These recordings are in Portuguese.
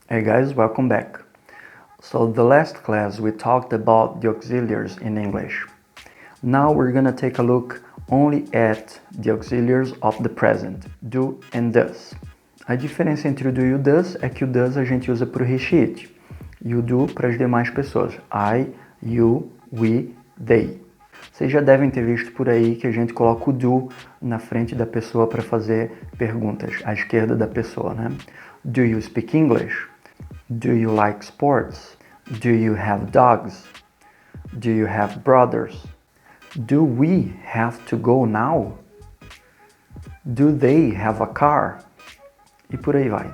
Hey guys, welcome back. So the last class we talked about the auxiliaries in English. Now we're gonna take a look only at the auxiliaries of the present, do and does. A diferença entre o do e o does é que o does a gente usa para o he, she, it, e o do para as demais pessoas, I, you, we, they. Vocês já devem ter visto por aí que a gente coloca o do na frente da pessoa para fazer perguntas, à esquerda da pessoa, né? Do you speak English? Do you like sports? Do you have dogs? Do you have brothers? Do we have to go now? Do they have a car? E por aí vai.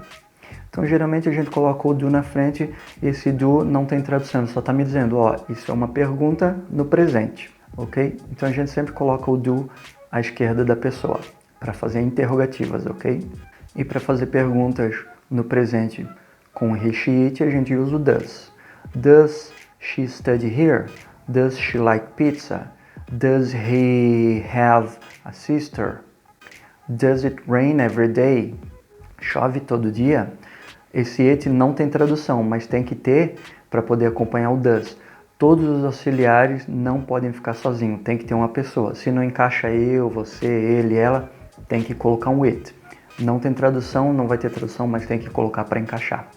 Então, geralmente a gente coloca o do na frente e esse do não tem tradução, só está me dizendo, ó, isso é uma pergunta no presente, ok? Então a gente sempre coloca o do à esquerda da pessoa, para fazer interrogativas, ok? E para fazer perguntas no presente com he, she, it, a gente usa o does. Does she study here? Does she like pizza? Does he have a sister? Does it rain every day? Chove todo dia? Esse it não tem tradução, mas tem que ter para poder acompanhar o does. Todos os auxiliares não podem ficar sozinhos, tem que ter uma pessoa. Se não encaixa eu, você, ele, ela, tem que colocar um it. Não tem tradução, não vai ter tradução, mas tem que colocar para encaixar.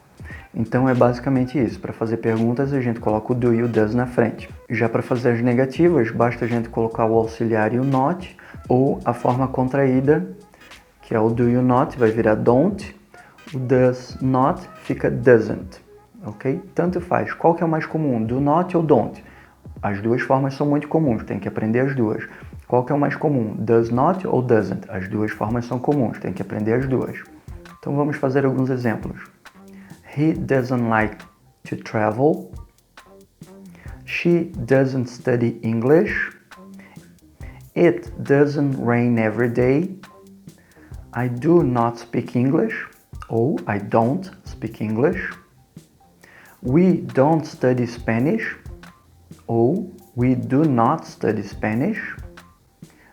Então é basicamente isso. Para fazer perguntas a gente coloca o do e o does na frente. Já para fazer as negativas, basta a gente colocar o auxiliar e o not, ou a forma contraída, que é o do you not, vai virar don't. O does not fica doesn't, ok? Tanto faz. Qual que é o mais comum? Do not ou don't? As duas formas são muito comuns, tem que aprender as duas. Qual que é o mais comum? Does not ou doesn't? As duas formas são comuns, tem que aprender as duas. Então vamos fazer alguns exemplos. He doesn't like to travel. She doesn't study English. It doesn't rain every day. I do not speak English. Ou I don't speak English. We don't study Spanish. Ou we do not study Spanish.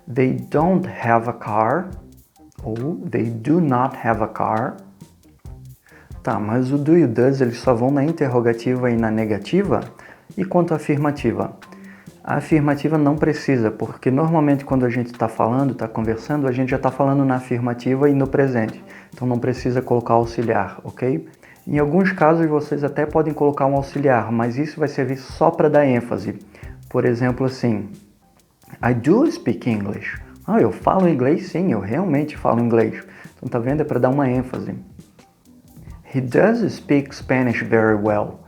They don't have a car. Ou they do not have a car. Tá, mas o do e o does eles só vão na interrogativa e na negativa? E quanto à afirmativa? A afirmativa não precisa, porque normalmente quando a gente está falando, está conversando, a gente já está falando na afirmativa e no presente. Então não precisa colocar auxiliar, ok? Em alguns casos vocês até podem colocar um auxiliar, mas isso vai servir só para dar ênfase. Por exemplo, assim, I do speak English. Ah, eu falo inglês sim, eu realmente falo inglês. Então tá vendo? É para dar uma ênfase. He does speak Spanish very well.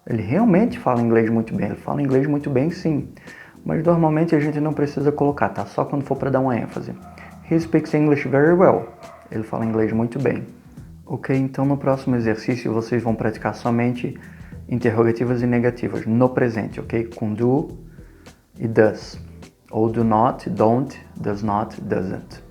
Ele realmente fala inglês muito bem. Ele fala inglês muito bem, sim. Mas normalmente a gente não precisa colocar, tá? Só quando for para dar uma ênfase. He speaks English very well. Ele fala inglês muito bem. Ok, então no próximo exercício vocês vão praticar somente interrogativas e negativas no presente, ok? Com do e does. Ou do not, don't, does not, doesn't.